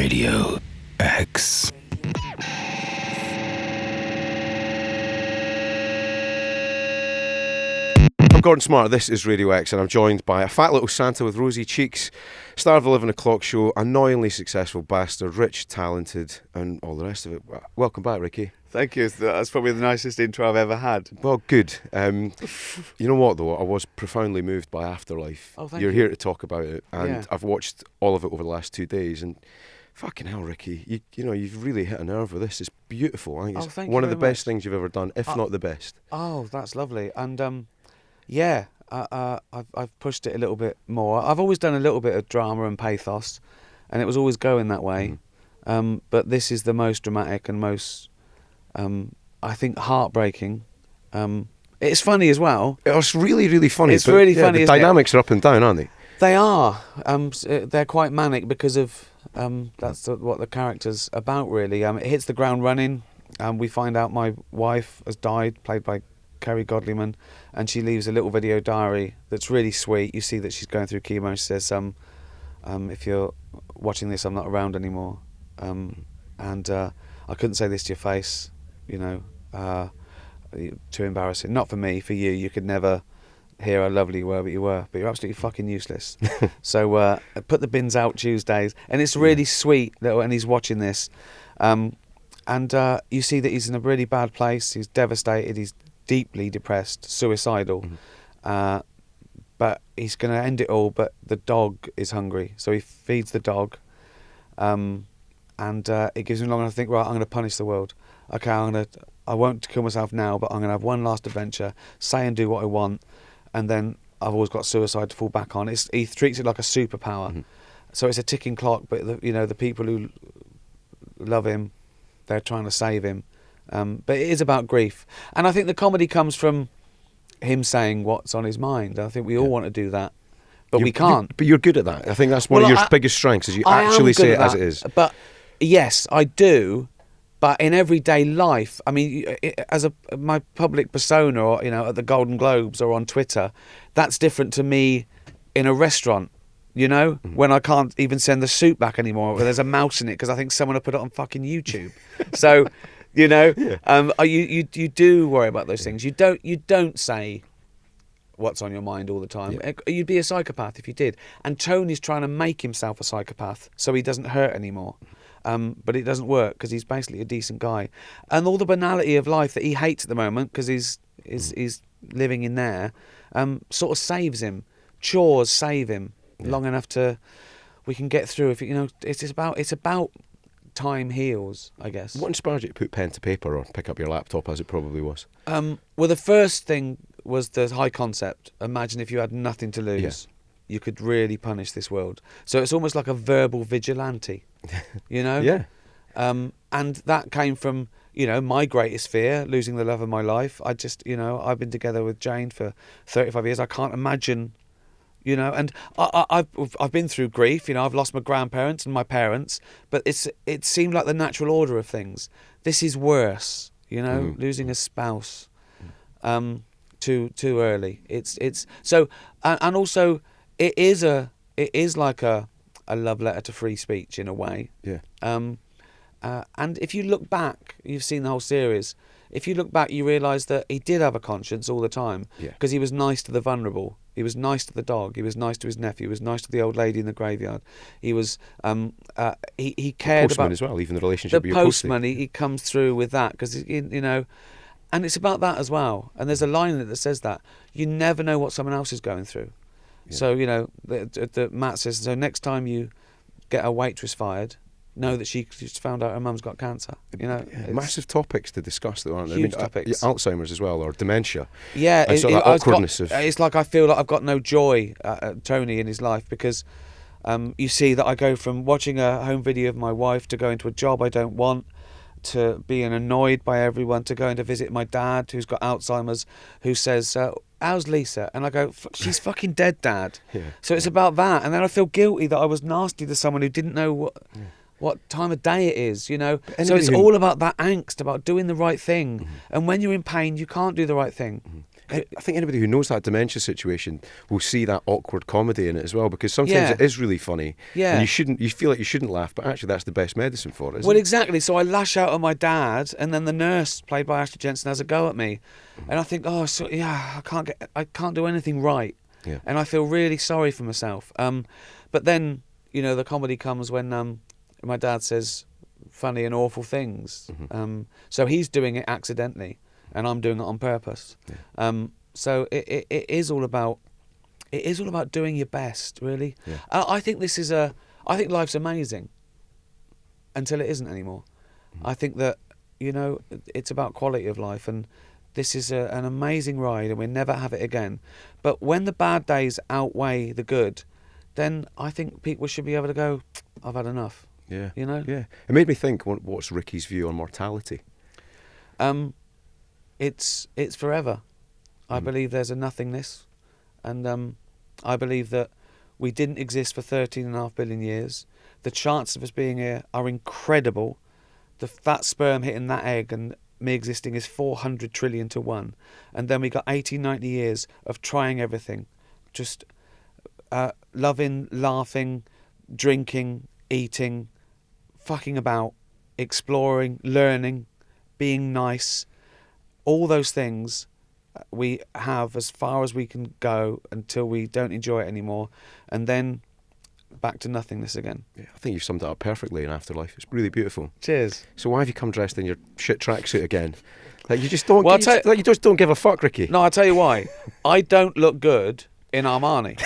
Radio X. I'm Gordon Smart, this is Radio X, and I'm joined by a fat little Santa with rosy cheeks, star of the 11 o'clock show, annoyingly successful bastard, rich, talented, and all the rest of it. Welcome back, Ricky. Thank you. That's probably the nicest intro I've ever had. Well, good. You know what, though? I was profoundly moved by Afterlife. Oh, thank You're you. here to talk about it, and Yeah. I've watched all of it over the last 2 days, and fucking hell, Ricky, you know, you've really hit a nerve with this. It's beautiful. I think it's thank one you of the very best much. things you've ever done, if not the best. Oh, that's lovely. And yeah, I've pushed it a little bit more. I've always done a little bit of drama and pathos, and it was always going that way. But this is the most dramatic and most, I think, heartbreaking. It's funny as well. It's really, really funny. It's really funny, The isn't it? dynamics are up and down, aren't they? They are. They're quite manic because of that's what the character's about, really. It hits the ground running. We find out my wife has died, played by Kerry Godliman, and she leaves a little video diary that's really sweet. You see that she's going through chemo, and she says, if you're watching this, I'm not around anymore. And I couldn't say this to your face, you know, too embarrassing. Not for me, for you. You could never hear how lovely you were, but you're absolutely fucking useless. So I put the bins out Tuesdays, and it's really sweet, and he's watching this. And you see that he's in a really bad place. He's devastated. He's deeply depressed, suicidal. But he's going to end it all, but the dog is hungry. So he feeds the dog. And it gives him long enough to think, right, I'm going to punish the world. Okay, I won't kill myself now, but I'm going to have one last adventure, say and do what I want, and then I've always got suicide to fall back on. He treats it like a superpower. So it's a ticking clock, but the people who love him, they're trying to save him. But it is about grief. And I think the comedy comes from him saying what's on his mind. I think we all want to do that, but we can't. But you're good at that. I think that's one of your biggest strengths, is you I am actually good say at it as that. it is. But yes, I do. But in everyday life, I mean, as my public persona, or at the Golden Globes or on Twitter, that's different to me in a restaurant. When I can't even send the soup back anymore, where there's a mouse in it because I think someone will put it on fucking YouTube. So, you do worry about those things. You don't say what's on your mind all the time. Yeah. You'd be a psychopath if you did. And Tony's trying to make himself a psychopath so he doesn't hurt anymore. But it doesn't work because he's basically a decent guy. And all the banality of life that he hates at the moment because he's living in there, sort of saves him. Chores save him long enough to we can get through. If it's about time heals, I guess. What inspired you to put pen to paper or pick up your laptop, as it probably was? Well, the first thing was the high concept. Imagine if you had nothing to lose. You could really punish this world. So it's almost like a verbal vigilante, Yeah. And that came from, my greatest fear, losing the love of my life. I just, I've been together with Jane for 35 years. I can't imagine, and I've been through grief. I've lost my grandparents and my parents, but it seemed like the natural order of things. This is worse, losing a spouse, too early. It's so, and also it is like a love letter to free speech in a way. Yeah. And if you look back, you've seen the whole series. If you look back, you realise that he did have a conscience all the time. Yeah. Because he was nice to the vulnerable. He was nice to the dog. He was nice to his nephew. He was nice to the old lady in the graveyard. He was. He cared Postman about as well, even the relationship the with your postman. He comes through with that because and it's about that as well. And there's a line in it that says that you never know what someone else is going through. Yeah. So the Matt says, so next time you get a waitress fired, know that she just found out her mum's got cancer. Massive topics to discuss, though, aren't there? Huge topics. Alzheimer's as well, or dementia. Yeah, and that awkwardness of. It's like I feel like I've got no joy, Tony, in his life because you see that I go from watching a home video of my wife to going to a job I don't want, to being annoyed by everyone, to going to visit my dad who's got Alzheimer's, who says, how's Lisa? And I go, she's fucking dead, Dad. Yeah. So it's about that. And then I feel guilty that I was nasty to someone who didn't know what time of day it is, So it's all about that angst, about doing the right thing. And when you're in pain, you can't do the right thing. I think anybody who knows that dementia situation will see that awkward comedy in it as well, because sometimes Yeah. it is really funny. Yeah. And you feel like you shouldn't laugh, but actually that's the best medicine for it, isn't Well, it? exactly. So I lash out at my dad, and then the nurse, played by Ashley Jensen, has a go at me, and I think, oh, so yeah, I can't do anything right, Yeah. and I feel really sorry for myself. But then, you know, the comedy comes when my dad says funny and awful things. So he's doing it accidentally, and I'm doing it on purpose. Yeah. So it is all about doing your best, really. Yeah. I think I think life's amazing until it isn't anymore. I think that, you know, it's about quality of life, and this is an amazing ride, and we'll never have it again. But when the bad days outweigh the good, then I think people should be able to go, I've had enough. Yeah. You know? Yeah. It made me think, what's Ricky's view on mortality? It's forever. I believe there's a nothingness, and I believe that we didn't exist for 13.5 billion years. The chances of us being here are incredible. That sperm hitting that egg and me existing is 400 trillion to 1. And then we got 80, 90 years of trying everything. Just loving, laughing, drinking, eating, fucking about, exploring, learning, being nice. All those things we have as far as we can go until we don't enjoy it anymore. And then back to nothingness again. Yeah, I think you've summed it up perfectly in Afterlife. It's really beautiful. Cheers. So why have you come dressed in your shit tracksuit again? Like you just don't. Well, you just don't give a fuck, Ricky. No, I'll tell you why. I don't look good in Armani,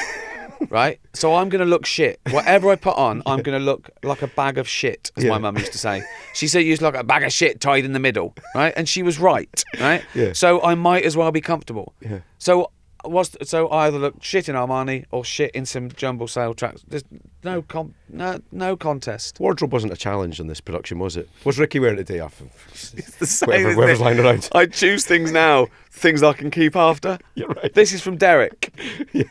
right? So I'm going to look shit. Whatever I put on, I'm going to look like a bag of shit, as my mum used to say. She said you used to look like a bag of shit tied in the middle, right? And she was right, right? Yeah. So I might as well be comfortable. Yeah. So I either look shit in Armani or shit in some jumble sale tracks. There's no contest. Wardrobe wasn't a challenge in this production, was it? Was Ricky wearing it today? It's the same. Whatever's lying around. I choose things now, things I can keep after. You're right. This is from Derek. Yeah.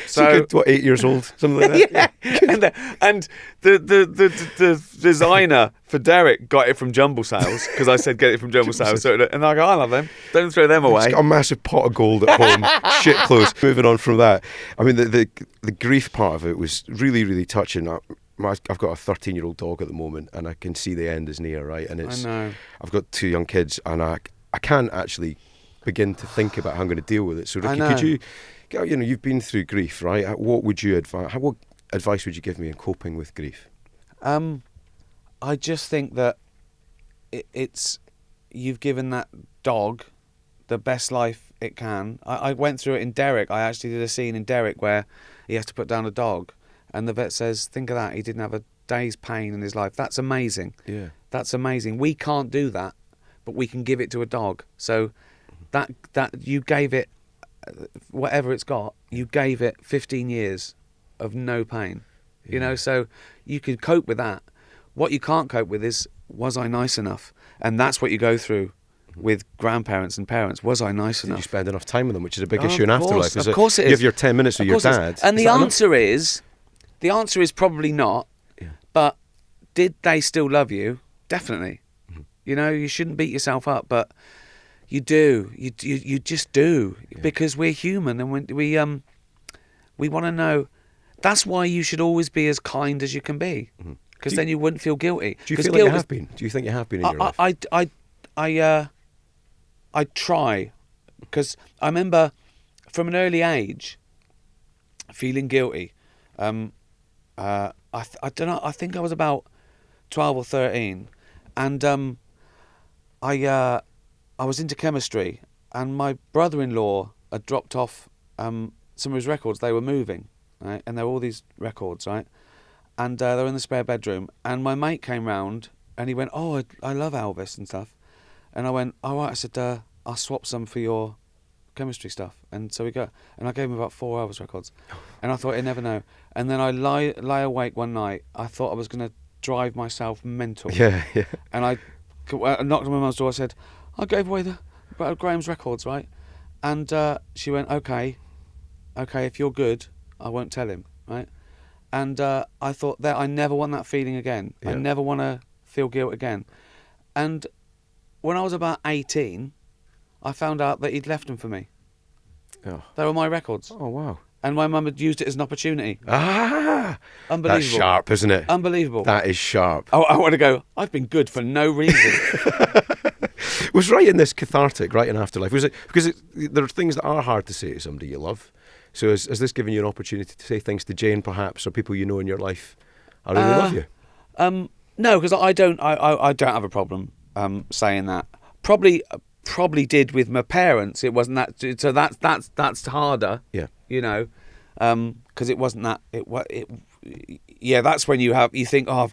So good, 8 years old, something like that. Yeah. And the designer for Derek got it from Jumble Sales because I said get it from Jumble Sales. And I go, I love them. Don't throw them away. He's got a massive pot of gold at home. Shit clothes. Moving on from that, I mean the grief part of it was really, really touching. I've got a 13-year-old dog at the moment, and I can see the end is near, right? And I know. I've got 2 young kids, and I can't actually begin to think about how I'm going to deal with it. So Ricky, could you, you've been through grief, right? What would you what advice would you give me in coping with grief? I just think that it's you've given that dog the best life it can. I went through it in Derek. I actually did a scene in Derek where he has to put down a dog, and the vet says, think of that, he didn't have a day's pain in his life. That's amazing. Yeah. That's amazing. We can't do that, but we can give it to a dog. So that you gave it, whatever it's got, you gave it 15 years of no pain. Yeah. You know, so you could cope with that. What you can't cope with is, was I nice enough? And that's what you go through with grandparents and parents. Was I nice enough? Did you spend enough time with them, which is a big issue Of in course, Afterlife? of course it is. You have your 10 minutes with your dad. And the answer is probably not. Yeah. But did they still love you? Definitely. You know, you shouldn't beat yourself up, but you do. You just do, because we're human, and we want to know. That's why you should always be as kind as you can be, because then you wouldn't feel guilty. Do you feel like you have been? Do you think you have been in your life? I try, because I remember from an early age feeling guilty. I don't know. I think I was about 12 or 13, and I was into chemistry, and my brother-in-law had dropped off some of his records. They were moving, right? And there were all these records, right? And they were in the spare bedroom. And my mate came round, and he went, "Oh, I love Elvis and stuff." And I went, "All right." I said, "I'll swap some for your chemistry stuff." And so we go, and I gave him about 4 Elvis records, and I thought he'd never know. And then I lie awake one night. I thought I was going to drive myself mental. Yeah. And I knocked on my mum's door. I said, "I gave away Graham's records, right?" And she went, okay, if you're good, I won't tell him, right? And I thought that I never want that feeling again. Yeah. I never want to feel guilt again. And when I was about 18, I found out that he'd left them for me. Oh. They were my records. Oh, wow. And my mum had used it as an opportunity. Ah! Unbelievable. That's sharp, isn't it? Unbelievable. That is sharp. I want to go, I've been good for no reason. Was writing this cathartic, writing Afterlife? Was it because there are things that are hard to say to somebody you love? So has this given you an opportunity to say things to Jane, perhaps, or people you know in your life? I really love you. No, because I don't have a problem saying that. Probably did with my parents. It wasn't that. So that's harder. Yeah. You know, because it wasn't that. Yeah, that's when you think, oh,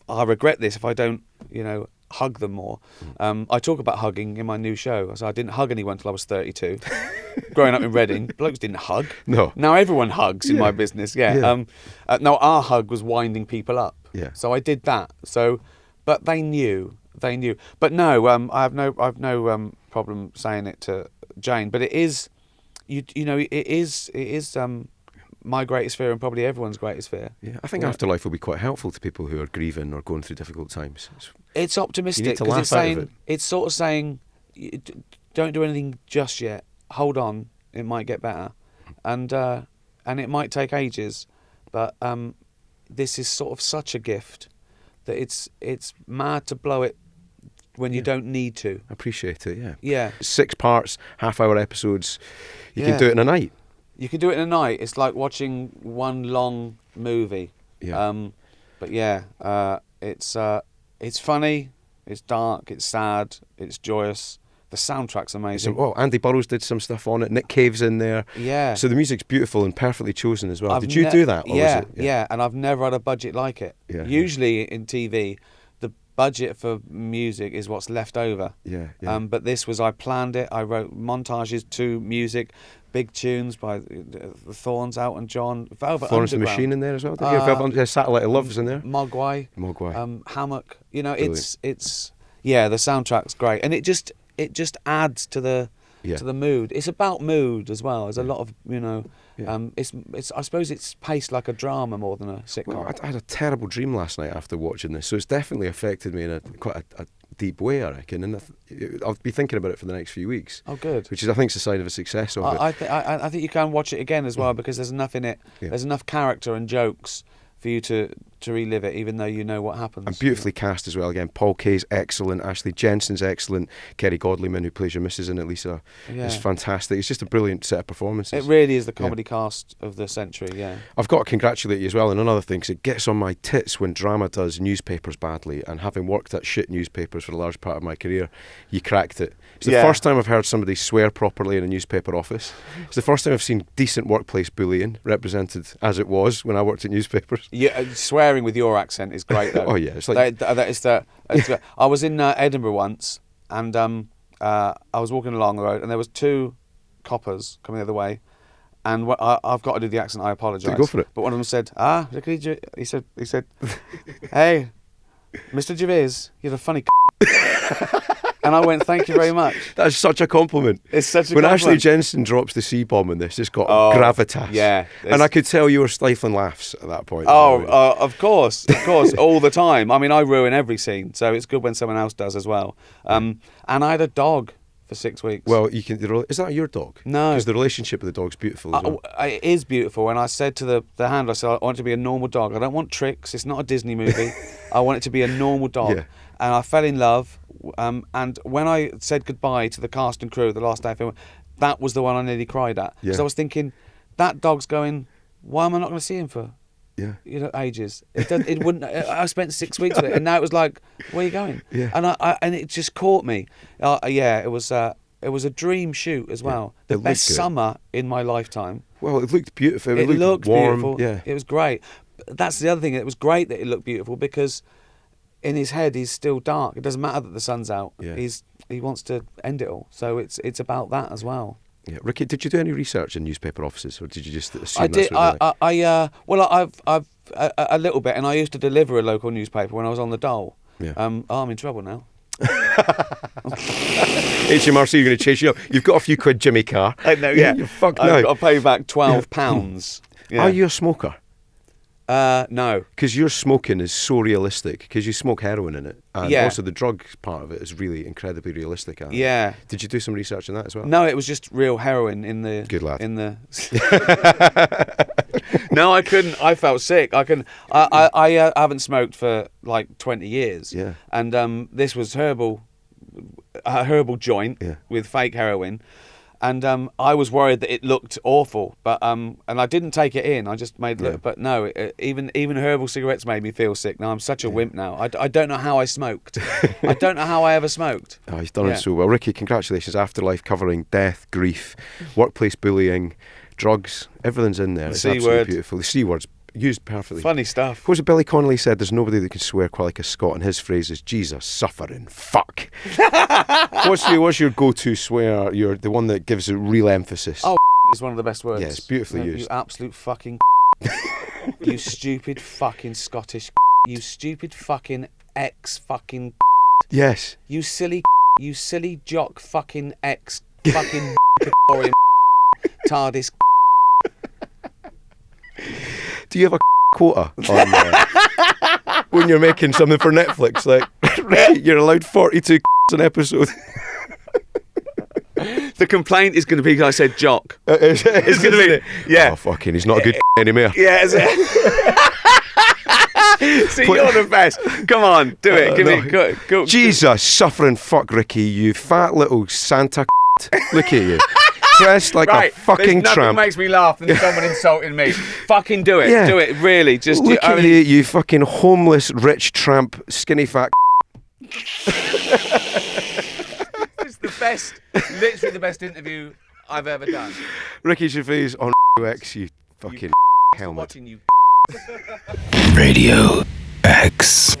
I regret this if I don't, hug them more. I talk about hugging in my new show. So I didn't hug anyone until I was 32. Growing up in Reading, blokes didn't hug. No. Now everyone hugs in my business. Yeah. No, our hug was winding people up. Yeah. So I did that. So, but they knew. But no, I have no problem saying it to Jane. But it is, it is my greatest fear and probably everyone's greatest fear. Yeah, I think Afterlife will be quite helpful to people who are grieving or going through difficult times. It's optimistic because it's sort of saying, don't do anything just yet. Hold on, it might get better, and it might take ages, but this is sort of such a gift that it's mad to blow it when you don't need to. Appreciate it, yeah. Yeah. 6 parts, half-hour episodes. You can do it in a night. You can do it in a night. It's like watching one long movie. Yeah. But yeah, it's funny, it's dark, it's sad, it's joyous. The soundtrack's amazing. So, Andy Burrows did some stuff on it. Nick Cave's in there. Yeah. So the music's beautiful and perfectly chosen as well. Did you do that? Or was it? Yeah. And I've never had a budget like it. Yeah. Usually in TV, the budget for music is what's left over. Yeah. But this was, I planned it. I wrote montages to music, big tunes by the Thorns, Elton John, Velvet Florence Underground. the Machine in there as well. Satellite of Love is in there. Mogwai. Hammock. Brilliant. It's the soundtrack's great, and it just adds to the mood. It's about mood as well. There's a lot of it's I suppose it's paced like a drama more than a sitcom. Well, I had a terrible dream last night after watching this, so it's definitely affected me in quite a deep way, I reckon, and I'll be thinking about it for the next few weeks. Oh, good. Which is, I think, a sign of a success of it. I think you can watch it again as well because there's enough in it. Yeah. There's enough character and jokes for you to relive it, even though you know what happens. And beautifully cast as well. Again, Paul Kaye's excellent, Ashley Jensen's excellent, Kerry Godliman, who plays your missus in it, Lisa, is fantastic. It's just a brilliant set of performances. It really is the comedy cast of the century, yeah. I've got to congratulate you as well on another thing, because it gets on my tits when drama does newspapers badly, and having worked at shit newspapers for a large part of my career, you cracked it. It's the first time I've heard somebody swear properly in a newspaper office. It's the first time I've seen decent workplace bullying represented as it was when I worked at newspapers. Yeah, swearing with your accent is great though. Oh yeah, it's like I was in Edinburgh once, and I was walking along the road, and there was 2 coppers coming the other way, and I've got to do the accent. I apologise. Go for it. But one of them said, Ricky he said, hey, Mr. Gervais, you're a funny And I went, thank you very much. That's such a compliment. It's such a when compliment. Ashley Jensen drops the C-bomb in this, it's got gravitas. Yeah. And I could tell you were stifling laughs at that point. Of course, all the time. I mean, I ruin every scene, so it's good when someone else does as well. And I had a dog for 6 weeks. Well, is that your dog? No. Because the relationship with the dog's beautiful as well. It is beautiful, and I said to the handler, I said, I want it to be a normal dog. I don't want tricks. It's not a Disney movie. I want it to be a normal dog. Yeah. And I fell in love, and when I said goodbye to the cast and crew the last day of filming, that was the one I nearly cried at. Because I was thinking, that dog's going, why am I not going to see him for ages? It wouldn't. I spent 6 weeks with it, and now it was like, where are you going? Yeah. And it just caught me. It was a dream shoot as well. The best summer in my lifetime. Well, it looked beautiful. It looked warm. Beautiful. Yeah. It was great. That's the other thing. It was great that it looked beautiful because in his head he's still dark. It doesn't matter that the sun's out. Yeah. He wants to end it all. So it's about that as well. Yeah, Ricky, did you do any research in newspaper offices, or did you just assume I did. I've I've a little bit, and I used to deliver a local newspaper when I was on the dole. Yeah. I'm in trouble now. HMRC are going to chase you up. You've got a few quid, Jimmy Carr. I know, yeah. You're fucked now. I'll pay back £12. Yeah. Are you a smoker? No. Because your smoking is so realistic, because you smoke heroin in it. And Yeah. also the drug part of it is really incredibly realistic. Yeah. Did you do some research on that as well? No, it was just real heroin in the... Good lad. In the... No, I couldn't. I felt sick. I haven't smoked for like 20 years. Yeah. And this was a herbal joint with fake heroin. And I was worried that it looked awful, but and I didn't take it in. I just made it look. But no, even herbal cigarettes made me feel sick. Now I'm such a wimp now. I don't know how I smoked. I don't know how I ever smoked. Oh, he's done it so well. Ricky, congratulations. Afterlife, covering death, grief, workplace bullying, drugs. Everything's in there. It's absolutely beautiful. The C words used perfectly. Funny stuff. What was it Billy Connolly said? There's nobody that can swear quite like a Scot, and his phrase is Jesus suffering fuck. What's your go-to swear? The one that gives a real emphasis. Oh, is one of the best words. Yeah, it's beautifully used. You absolute fucking you stupid fucking Scottish you stupid fucking ex fucking Yes. you silly jock fucking ex fucking TARDIS. Do you have a quota on when you're making something for Netflix? Like, you're allowed 42 an episode. The complaint is going to be, I said, jock. It's going to be, yeah. Oh, fucking, he's not a good anymore. Yeah. See, you're the best. Come on, do it. Give me, go. Jesus, suffering fuck, Ricky, you fat little Santa. Look at you. Dressed like a fucking tramp. Nothing makes me laugh than someone insulting me. Fucking do it. Yeah. Do it, really. Just look at you, you fucking homeless, rich tramp, skinny fat. It's the best, literally the best interview I've ever done. Ricky Gervais on X, you fucking helmet. Watching you. Radio X.